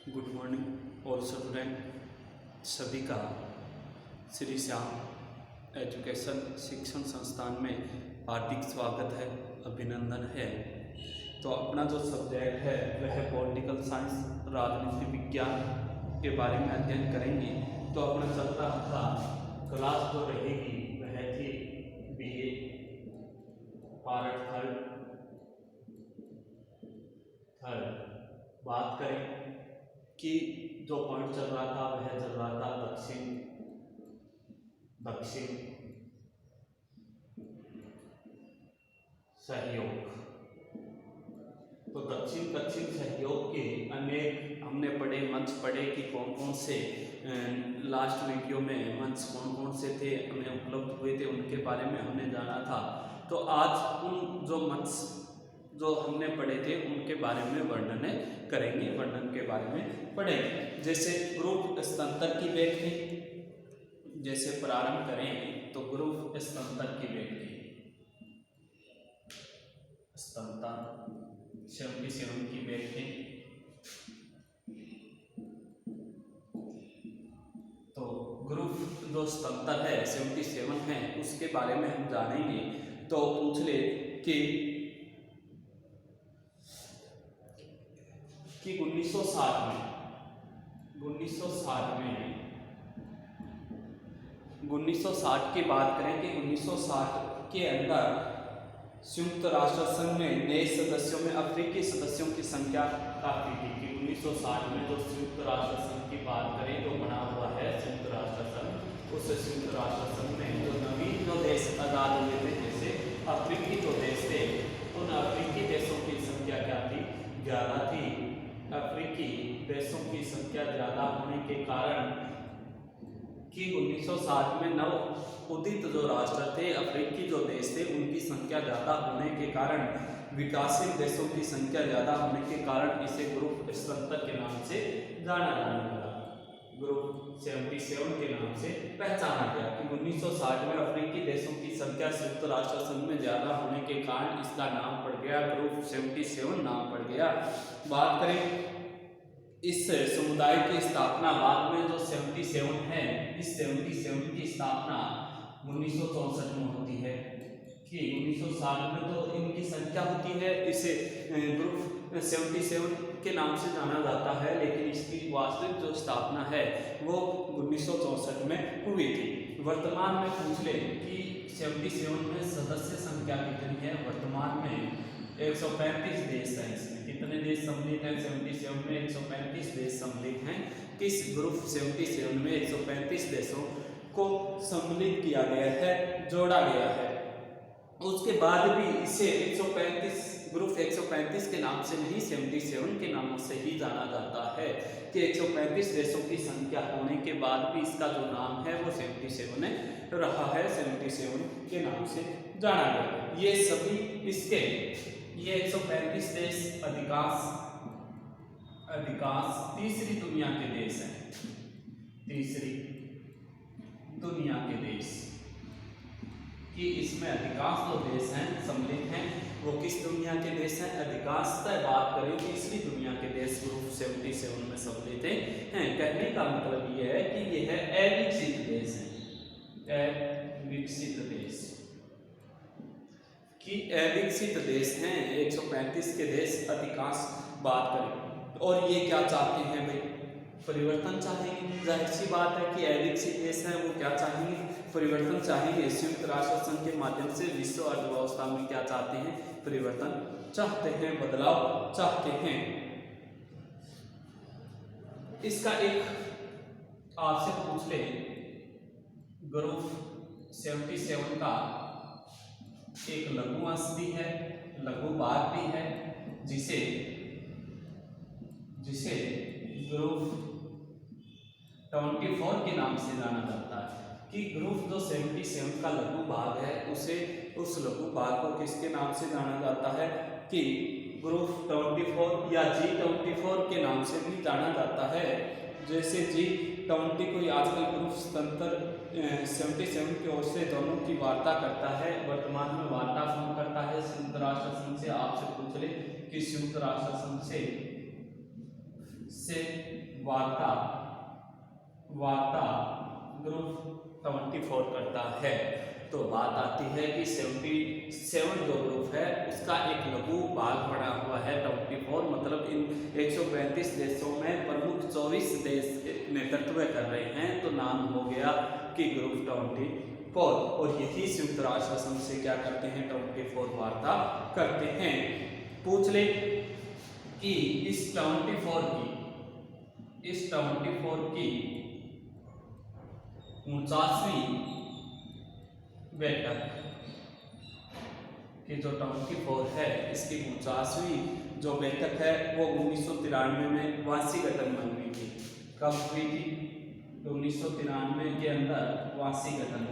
Good morning all student सभी का Shri Shyam education शिक्षण संस्थान में हार्दिक स्वागत है, अभिनंदन है। तो अपना जो सब्जेक्ट है वह है पॉलिटिकल साइंस, राजनीति विज्ञान के बारे में अध्ययन करेंगे। तो अपना चल रहा था क्लास जो रहेगी वह थी BA पार्ट थर्ड। बात करें कि जो पॉइंट चल रहा था वह चल रहा था दक्षिण सहयोग। तो दक्षिण सहयोग के अनेक हमने पढ़े, मंच पढ़े कि कौन कौन से लास्ट वीडियो में मंच कौन कौन से थे हमें उपलब्ध हुए थे, उनके बारे में हमने जाना था। तो आज उन जो मंच जो हमने पढ़े थे उनके बारे में वर्णन करेंगे, वर्णन के बारे में पढ़ेंगे। जैसे ग्रुप स्तंतर की व्याख्या, जैसे प्रारंभ करें तो ग्रुप स्तंतर की व्याख्या, स्तंतर 77 की व्याख्या। तो ग्रुप जो स्तंतर है 77 है उसके बारे में हम जानेंगे। तो पूछ ले कि 1960 की बात करें कि 1960 के अंदर संयुक्त राष्ट्र संघ में नए सदस्यों में अफ्रीकी सदस्यों की संख्या काफी थी। कि 1960 में जो संयुक्त राष्ट्र संघ की बात करें तो बना हुआ है संयुक्त राष्ट्र संघ। उस संयुक्त राष्ट्र संघ में जो नवीन जो देश आजाद हुए थे, जैसे अफ्रीकी जो देश थे, उन अफ्रीकी देशों की संख्या क्या थी? ज्यादा थी। अफ्रीकी देशों की संख्या ज्यादा होने के कारण कि 1960 में नव उदित जो राष्ट्र थे, अफ्रीकी जो देश थे, उनकी संख्या ज्यादा होने के कारण, विकासशील देशों की संख्या ज्यादा होने के कारण इसे ग्रुप स्तंतर के नाम से जाना जाने लगा। ग्रुप 77 के नाम से पहचाना गया कि 1960 में अफ्रीकी देशों की संख्या संयुक्त राष्ट्र संघ में ज्यादा होने के कारण इसका नाम पड़ गया ग्रुप 77 नाम पड़ गया। बात करें इस समुदाय की स्थापना बाद में जो 77 है, इस 77 की स्थापना 1964 में होती है। कि 1960 में तो इनकी संख्या होती है, इसे ग्रुप 77 के नाम से जाना जाता है, लेकिन इसकी वास्तविक जो स्थापना है वो 1964 में हुई थी। वर्तमान में पूछ ले कि 77 में सदस्य संख्या कितनी है? वर्तमान में 135 देश हैं। इसमें कितने देश सम्मिलित हैं? 77 में 135 देश सम्मिलित हैं। किस ग्रुप 77 में 135 देशों को सम्मिलित किया गया है, जोड़ा गया है। उसके बाद भी इसे 135 ग्रुप 135 के नाम से नहीं, 77 के नाम से ही जाना जाता है। कि 135 देशों की संख्या होने के बाद भी इसका जो नाम है वो 77 रहा है, 77 के नाम से जाना गया। ये सभी इसके ये 135 देश अधिकांश तीसरी दुनिया के देश हैं। तीसरी दुनिया के देश कि इसमें अधिकांश जो देश हैं सम्मिलित हैं वो किस दुनिया के देश हैं? अधिकांशतः बात करें तीसरी दुनिया के देश ग्रुप 77 में सम्मिलित हैं। कहने का मतलब ये है कि ये है अविकसित देश हैं, अविकसित देश कि अविकसित देश हैं 135 के देश अधिकांश बात करें। और ये क्या चाहते हैं भाई? परिवर्तन चाहेंगे। जाहिर सी बात है कि अविकसित देश हैं वो क्या चाहेंगे? परिवर्तन चाहेंगे। संयुक्त राष्ट्र संघ के माध्यम से विश्व अर्थव्यवस्था में क्या चाहते हैं? परिवर्तन चाहते हैं, बदलाव चाहते हैं। इसका एक आपसे पूछ ले, ग्रुप 77 का एक लघु अंश भी है, लघु भाग भी है, जिसे ग्रुप 24 के नाम से जाना जाता है। कि ग्रुप जो 77 का लघु भाग है उसे उस लघु भाग को किसके नाम से जाना जाता है? कि ग्रुप 24 या G24 के नाम से भी जाना जाता है। जैसे G20 को आजकल ग्रुप स्तंतर 77 की ओर से दोनों की वार्ता करता है। वर्तमान में वार्ता कौन करता है? संयुक्त राष्ट्र संघ से। आपसे पूछ ले कि संयुक्त राष्ट्र संघ से से वार्ता ग्रुप 24 करता है। तो बात आती है कि 77 जो ग्रुप है उसका एक लघु भाग बना हुआ है 24, मतलब इन 135 देशों में प्रमुख 24 देश नेतृत्व कर रहे हैं, तो नाम हो गया कि ग्रुप 24। और यही संयुक्त राष्ट्र संघ से क्या करते हैं, 24 वार्ता करते हैं। पूछ ले कि इस 24 की 49वीं बैठक कि जो 24 है इसकी 49वीं जो बैठक है वो 1993 में वाशीगटन में हुई थी। कब हुई थी? 1993 के अंदर वाशीगटन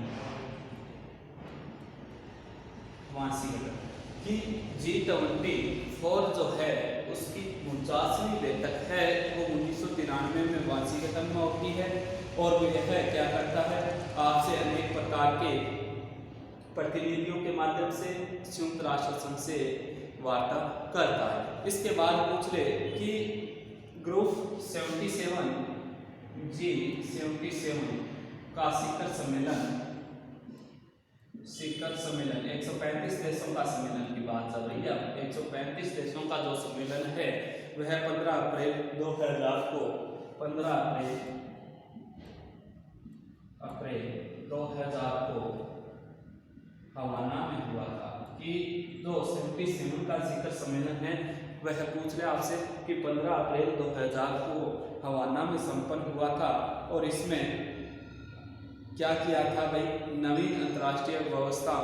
कि G24 जो है उसकी 49वीं बैठक है वो 1993 में वाशीगटन में होती है। और वो यह क्या करता है, आपसे अनेक प्रकार के प्रतिनिधियों के माध्यम से संयुक्त राष्ट्र संघ से वार्ता करता है। इसके बाद पूछ ले कि ग्रुप 77 G77 का शिखर सम्मेलन 135 देशों का सम्मेलन की बात चल रही है। 135 देशों का जो सम्मेलन है वह 15 अप्रैल 2000 को हवाना में हुआ था। कि जो 77 का शिखर सम्मेलन है वह पूछ रहे आपसे कि 15 अप्रैल 2000 को हवाना में संपन्न हुआ था। और इसमें क्या किया था भाई, नवीन अंतर्राष्ट्रीय व्यवस्था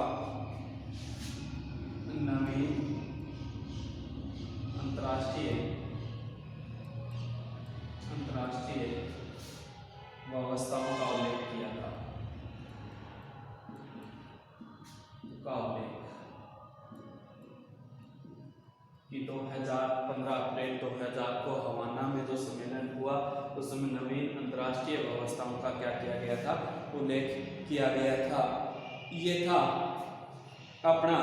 व्यवस्थाओं का उल्लेख किया था। कि 15 अप्रैल 2000 को हवाना में जो सम्मेलन हुआ उसमें नवीन अंतर्राष्ट्रीय व्यवस्थाओं का क्या किया गया था, उल्लेख किया गया था। ये था अपना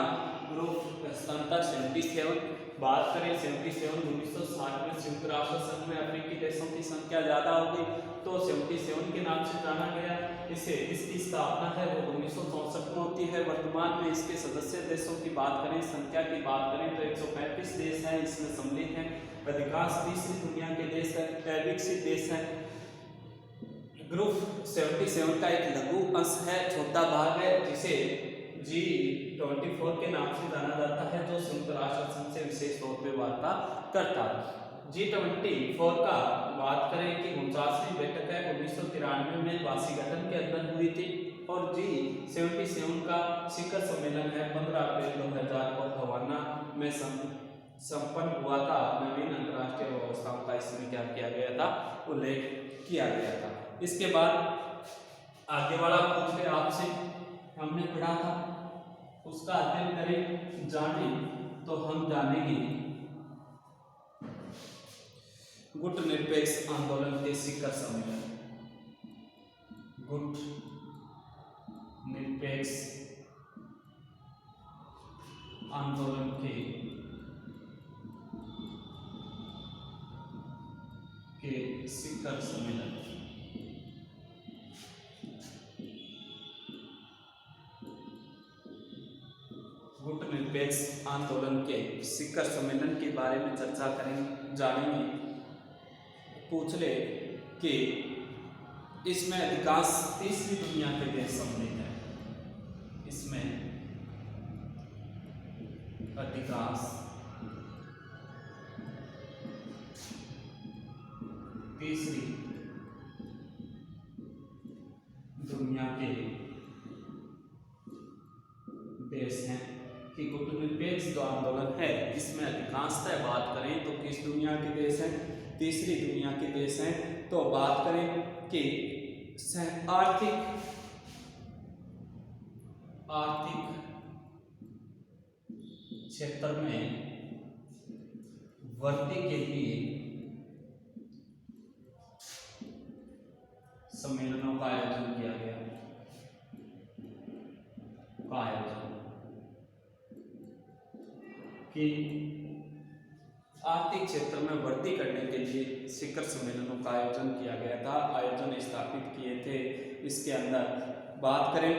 ग्रुप संख्या 77। बात करें 77 1960 में संयुक्त राष्ट्र संघ में अफ्रीकी देशों की संख्या ज्यादा हो गई तो 77 के नाम से जाना गया। इसकी स्थापना है वो 1964 में होती है। वर्तमान में इसके सदस्य देशों की बात करें, संख्या की बात करें तो 135 देश हैं इसमें सम्मिलित हैं। अधिकांश तीसरी दुनिया के देश हैं, विकसित देश हैं। ग्रुप 77 का एक लघु अंश है, छोटा भाग है, जिसे G24 के नाम से जाना जाता है, जो संयुक्त राष्ट्र संघ से विशेष तौर पर वार्ता करता है। G24 का बात करें कि 49वीं बैठक है 1993 में वाशीगटन के अंदर हुई थी। और G77 का शिखर सम्मेलन है 15 अप्रैल 2000 को हवाना में संपन्न हुआ था। नवीन अंतर्राष्ट्रीय व्यवस्थाओं का इसमें क्या किया गया था, उल्लेख किया गया था। इसके बाद आगे वाला पूछ ले आपसे, हमने पढ़ा था उसका अध्ययन करें जाने तो हम जानेंगे गुट निरपेक्ष आंदोलन के शिखर सम्मेलन। गुट निरपेक्ष आंदोलन के शिखर सम्मेलन। गुट निरपेक्ष आंदोलन के शिखर सम्मेलन के बारे में चर्चा करेंगे, जानेंगे। पूछ ले कि इसमें अधिकांश तीसरी दुनिया के देश सम्मिलित हैं। इसमें अधिकांश तीसरी दुनिया के देश हैं। कि गुट निरपेक्ष जो आंदोलन है इसमें अधिकांशतः बात करें तो किस दुनिया के देश हैं, तीसरी दुनिया के देश हैं। तो बात करें कि आर्थिक क्षेत्र में वृद्धि के लिए सम्मेलनों का आयोजन किया गया। कि आर्थिक क्षेत्र में वृद्धि करने के लिए स्तरीय शिखर सम्मेलनों का आयोजन किया गया था, आयोजन स्थापित किए थे। इसके अंदर बात करें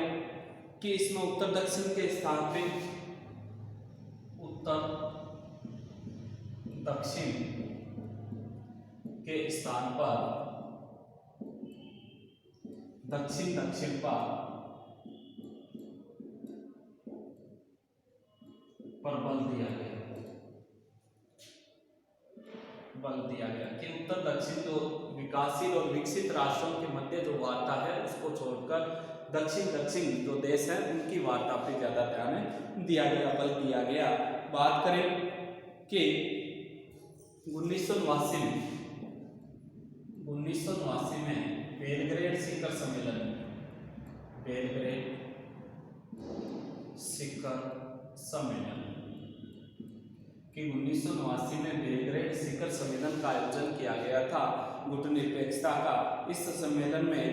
कि इसमें उत्तर दक्षिण के स्थान पे उत्तर दक्षिण के स्थान पर दक्षिण दक्षिण पर बल दिया गया कि उत्तर दक्षिण जो विकासशील और विकसित राष्ट्रों के मध्य जो वार्ता है उसको छोड़कर दक्षिण दक्षिण जो देश हैं उनकी वार्ता पे ज्यादा ध्यान दिया गया, बल दिया गया। बात करें कि 1989 में बेलग्रेड शिखर सम्मेलन कि 1989 में बेलग्रेड शिखर सम्मेलन का आयोजन किया गया था गुटनिरपेक्षता का। इस सम्मेलन में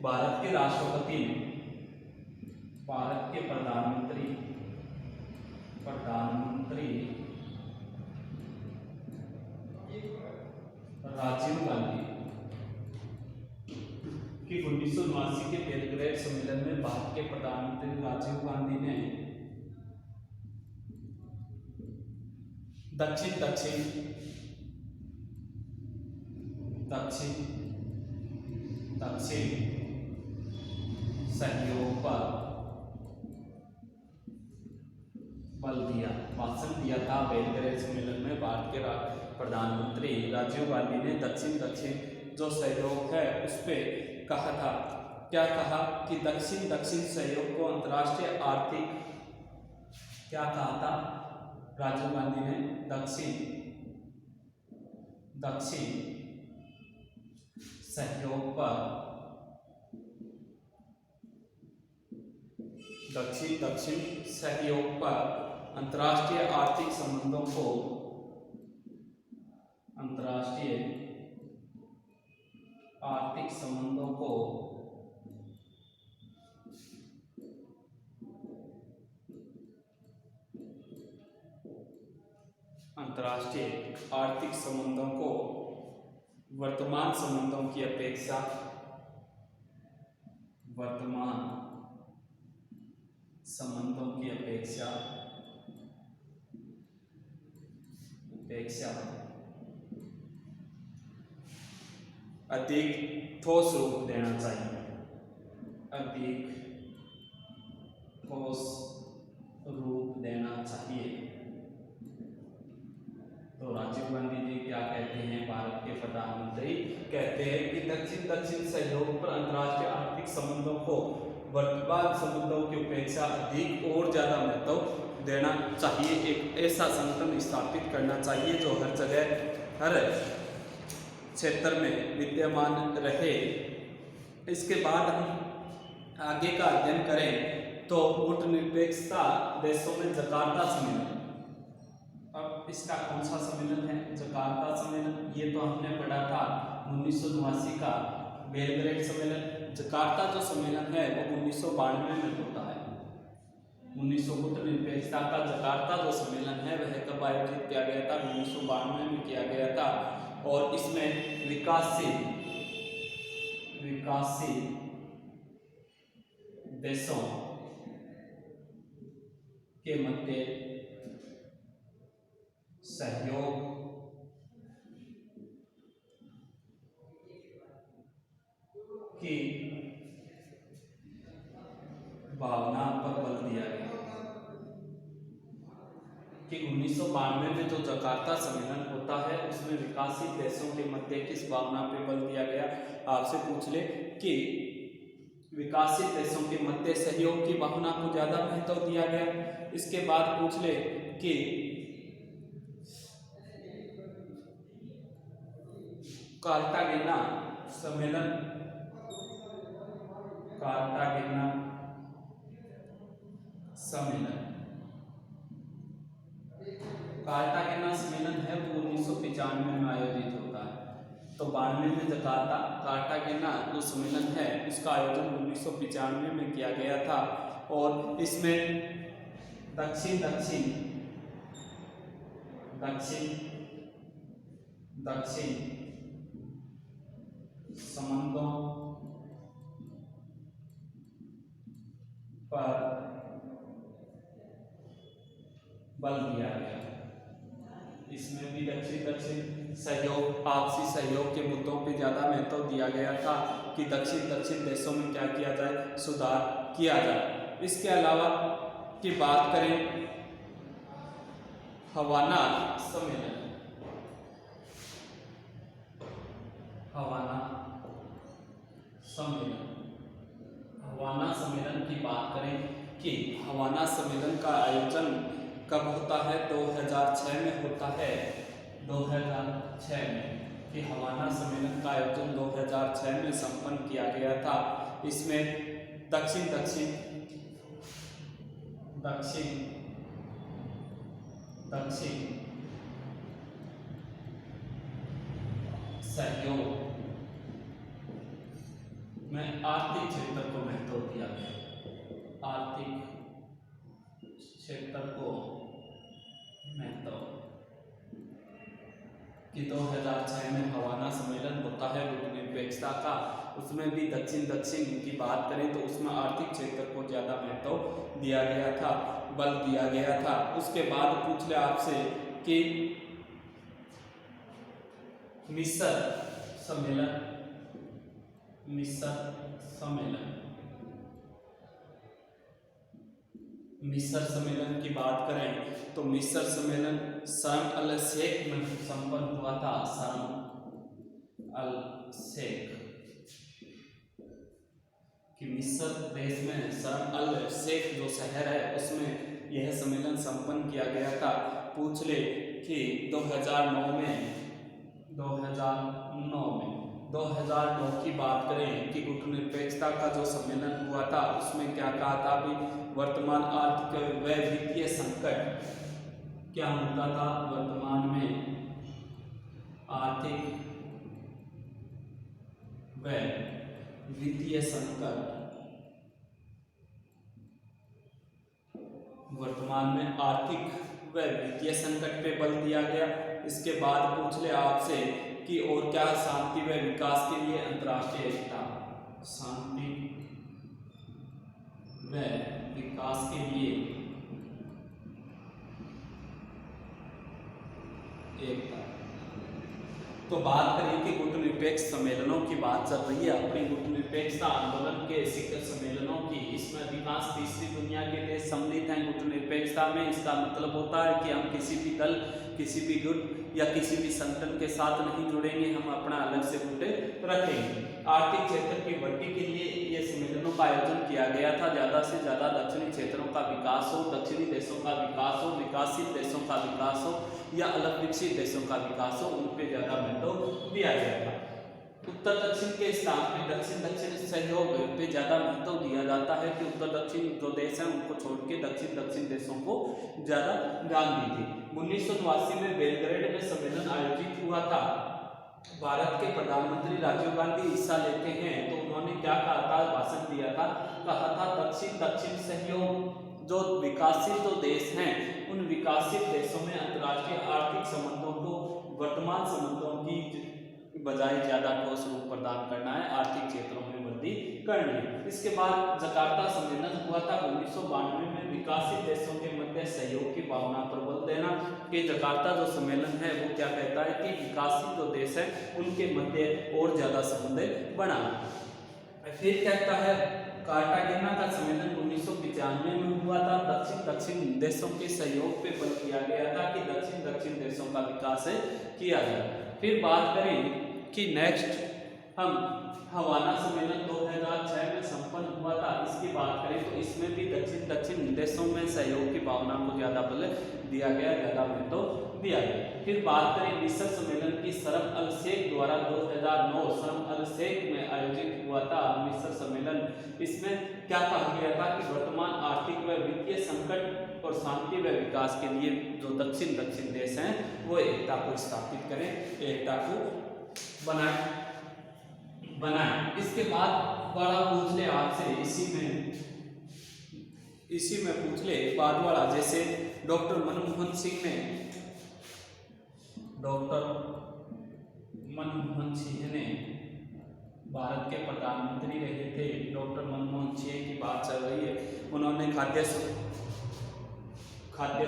भारत के राष्ट्रपति ने भारत के प्रधानमंत्री राजीव गांधी कि 1989 के बेलग्रेड सम्मेलन में भारत के प्रधानमंत्री राजीव गांधी ने दक्षिण सहयोग पर बल दिया, भाषण दिया था बेलग्रेड सम्मेलन में। भारत के प्रधानमंत्री राजीव गांधी ने दक्षिण जो सहयोग है उस पे कहा था, क्या कहा कि दक्षिण सहयोग को अंतर्राष्ट्रीय आर्थिक, क्या कहा था राजीव गांधी ने, दक्षिण सहयोग पर दक्षिण सहयोग पर अंतर्राष्ट्रीय आर्थिक संबंधों को वर्तमान संबंधों की अपेक्षा अधिक ठोस रूप देना चाहिए, तो राजीव गांधी जी क्या कहते हैं, भारत के प्रधानमंत्री कहते हैं कि दक्षिण सहयोग पर अंतर्राष्ट्रीय आर्थिक संबंधों को वर्तमान संबंधों की अपेक्षा अधिक और ज्यादा महत्व देना चाहिए। एक ऐसा संगठन स्थापित करना चाहिए जो हर जगह हर क्षेत्र में विद्यमान रहे। इसके बाद हम आगे का अध्ययन करें तो गुटनिरपेक्षता देशों में जकार्ता सम्मेलन। अब इसका कौन सा सम्मेलन है, जकार्ता सम्मेलन। ये तो हमने पढ़ा था 1989 का बेलग्रेड सम्मेलन। जकार्ता जो सम्मेलन है वो 1992 में होता है। 1900 गुटनिरपेक्षता का जकार्ता जो सम्मेलन है वह कब आयोजित किया गया था, 1992 में किया गया था। और इसमें विकासशील देशों के मध्य सहयोग की भावना पर बल दिया गया कि 1992 में जो जकार्ता सम्मेलन होता है उसमें विकासशील देशों के मध्य किस भावना पर बल दिया गया। आपसे पूछ ले कि विकासशील देशों के मध्य सहयोग की भावना को ज्यादा महत्व दिया गया। इसके बाद पूछ ले कि कार्टागेना सम्मेलन है वो 1995 में आयोजित होता है। तो 92 में जकार्ता कार्टागेना जो सम्मेलन है उसका आयोजन 1995 में किया गया था। और इसमें दक्षिण संबंधों पर बल दिया गया। इसमें भी दक्षिण दक्षिण सहयोग, आपसी सहयोग के मुद्दों पे ज्यादा महत्व दिया गया था कि दक्षिण दक्षिण देशों में क्या किया जाए, सुधार किया जाए। इसके अलावा की बात करें हवाना सम्मेलन, हवाना सम्मेलन, हवाना सम्मेलन की बात करें कि हवाना सम्मेलन का आयोजन कब होता है, 2006 में होता है। 2006 में कि हवाना सम्मेलन का आयोजन 2006 में संपन्न किया गया था। इसमें दक्षिण दक्षिण दक्षिण दक्षिण सहयोग में आर्थिक क्षेत्र को महत्व दिया गया। आर्थिक क्षेत्र को महत्व कि 2006 में हवाना सम्मेलन होता है गुटनिरपेक्षता का, उसमें भी दक्षिण दक्षिण की बात करें तो उसमें आर्थिक क्षेत्र को ज़्यादा महत्व दिया गया था, बल दिया गया था। उसके बाद पूछ ले आपसे कि मिस्र सम्मेलन, मिस्र सम्मेलन, मिस्र सम्मेलन की बात करें तो मिस्र सम्मेलन शर्म अल शेख में संपन्न हुआ था। शर्म अल शेख कि मिस्र देश में शर्म अल शेख जो शहर है उसमें यह सम्मेलन संपन्न किया गया था। पूछ ले कि 2009 की बात करें कि गुटनिरपेक्षता का जो सम्मेलन हुआ था उसमें क्या कहा था, अभी वर्तमान आर्थिक व वित्तीय संकट क्या होता था, वर्तमान में आर्थिक व वित्तीय संकट, वर्तमान में आर्थिक व वित्तीय संकट पे बल दिया गया। इसके बाद पूछ ले आपसे कि और क्या, शांति व विकास के लिए अंतर्राष्ट्रीय एकता, शांति व विकास के लिए एकता। तो बात करें कि गुटनिरपेक्ष सम्मेलनों की बात चल रही है अपनी गुटनिरपेक्षता आंदोलन के शिखर सम्मेलनों की। इसमें अधिकांश तीसरी दुनिया के देश सम्मिलित हैं गुटनिरपेक्षता में। इसका मतलब होता है कि हम किसी भी दल, किसी भी गुट या किसी भी संगठन के साथ नहीं जुड़ेंगे, हम अपना अलग से गुटे रखेंगे। आर्थिक क्षेत्र की वृद्धि के लिए ये सम्मेलनों का आयोजन किया गया था। ज़्यादा से ज़्यादा दक्षिणी क्षेत्रों का विकास हो, दक्षिणी देशों का विकास हो, विकासशील देशों का विकास हो या अलग विकसित देशों का विकास हो, उन पे ज़्यादा महत्व दिया गया था। उत्तर दक्षिण के स्थान में दक्षिण दक्षिण सहयोग पे ज़्यादा महत्व दिया जाता है कि उत्तर दक्षिण जो देश हैं उनको छोड़ के दक्षिण दक्षिण देशों को ज़्यादा ध्यान दी थी। 1989 में बेलग्रेड में सम्मेलन आयोजित हुआ था। भारत के प्रधानमंत्री राजीव गांधी हिस्सा लेते हैं तो उन्होंने क्या कहा था, भाषण दिया था, कहा था दक्षिण दक्षिण सहयोग, जो विकासशील जो देश हैं उन विकासशील देशों में अंतर्राष्ट्रीय आर्थिक संबंधों को वर्तमान संबंधों की बजाय ज़्यादा ठोस रूप प्रदान करना है, आर्थिक क्षेत्रों में वृद्धि करनी है। इसके बाद जकार्ता सम्मेलन हुआ था 1992 में। विकासशील देशों के मध्य सहयोग की भावना पर बल देना कि जकार्ता जो सम्मेलन है वो क्या कहता है कि विकासशील जो देश है उनके मध्य और ज़्यादा संबंध बढ़ाना। फिर कहता है कार्टागेना का सम्मेलन 1995 में हुआ था। दक्षिण दक्षिण देशों के सहयोग पे बल किया गया था कि दक्षिण दक्षिण देशों का विकास किया जाए। फिर बात करें कि नेक्स्ट हम हवाना सम्मेलन 2006 में संपन्न हुआ था, इसकी बात करें तो इसमें भी दक्षिण दक्षिण देशों में सहयोग की भावना को ज़्यादा बल दिया गया, ज़्यादा महत्व दिया गया। फिर बात करें मिस्र सम्मेलन की, शर्म अल शेख द्वारा 2009 शर्म अल शेख में आयोजित हुआ था मिस्र सम्मेलन। इसमें क्या कहा गया था कि वर्तमान आर्थिक व वित्तीय संकट और शांति व विकास के लिए जो दक्षिण दक्षिण देश हैं वो एकता को स्थापित करें, एकता को बनाए। इसके बाद बड़ा पूछ ले आपसे, इसी में पूछ ले बाद वाला, जैसे डॉक्टर मनमोहन सिंह ने, डॉक्टर मनमोहन सिंह ने भारत के प्रधानमंत्री रहे थे डॉक्टर मनमोहन सिंह की बात चल रही है। उन्होंने खाद्य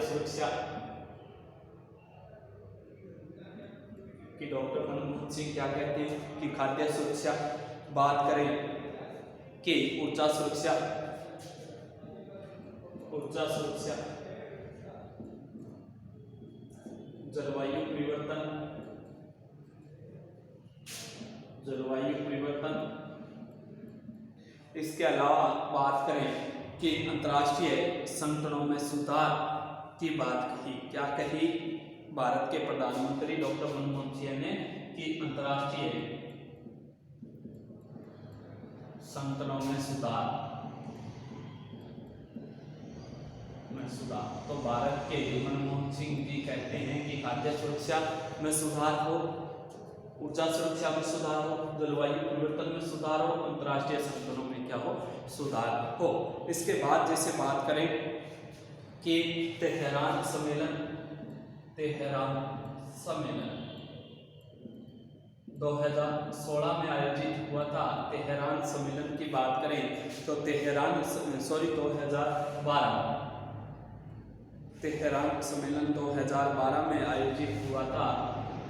सुरक्षा कि डॉक्टर मनमोहन सिंह क्या कहते हैं कि खाद्य सुरक्षा, बात करें कि ऊर्जा सुरक्षा, जलवायु परिवर्तन, इसके अलावा बात करें कि अंतर्राष्ट्रीय संगठनों में सुधार की बात कही। क्या कही भारत के प्रधानमंत्री डॉक्टर मनमोहन सिंह ने कि अंतर्राष्ट्रीय संगठनों में सुधार। तो भारत के मनमोहन सिंह जी कहते हैं कि खाद्य सुरक्षा में सुधार हो, ऊर्जा सुरक्षा में सुधार हो, जलवायु परिवर्तन में सुधार हो, अंतर्राष्ट्रीय संगठनों में क्या हो, सुधार हो। इसके बाद जैसे बात करें कि तेहरान सम्मेलन 2016 में आयोजित हुआ था। तेहरान सम्मेलन की बात करें तो तेहरान सम्मेलन 2012 में आयोजित हुआ था।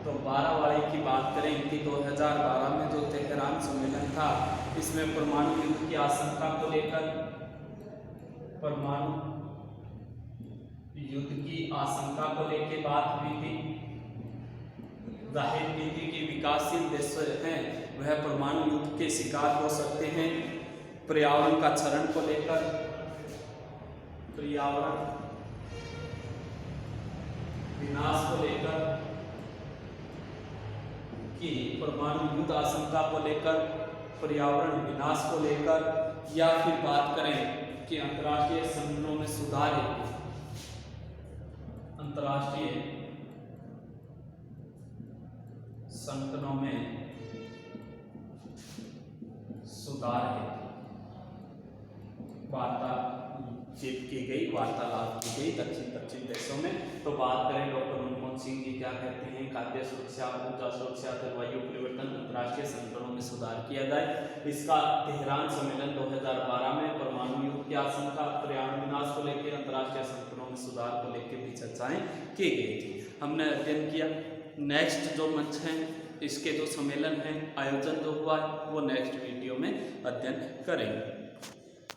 तो 12 वाले की बात करें कि 2012 में जो तेहरान सम्मेलन था, इसमें परमाणु युद्ध की आशंका को लेकर बात हुई थी। जाहिर की थी कि विकासशील देश हैं वह परमाणु युद्ध के शिकार हो सकते हैं। पर्यावरण का क्षरण को लेकर, पर्यावरण विनाश को लेकर कि परमाणु युद्ध आशंका को लेकर, पर्यावरण विनाश को लेकर, या फिर बात करें कि अंतर्राष्ट्रीय संगठनों में सुधार है, अंतर्राष्ट्रीय संगठनों में सुधार है, वार्तालाप की गई दक्षिण देशों में। तो बात करें डॉक्टर मनमोहन सिंह जी क्या कहते हैं, खाद्य सुरक्षा, ऊर्जा सुरक्षा, जलवायु परिवर्तन, अंतर्राष्ट्रीय संगठनों में सुधार किया जाए। इसका तेहरान सम्मेलन 2012 में परमाणु युद्ध की आशंका, पर्यावरण विनाश को लेकर, अंतर्राष्ट्रीय संगठनों में सुधार को लेकर भी चर्चाएं की गई थी। हमने अध्ययन किया। नेक्स्ट जो मंच है, इसके जो सम्मेलन हैं, आयोजन जो हुआ, वो नेक्स्ट वीडियो में अध्ययन करेंगे।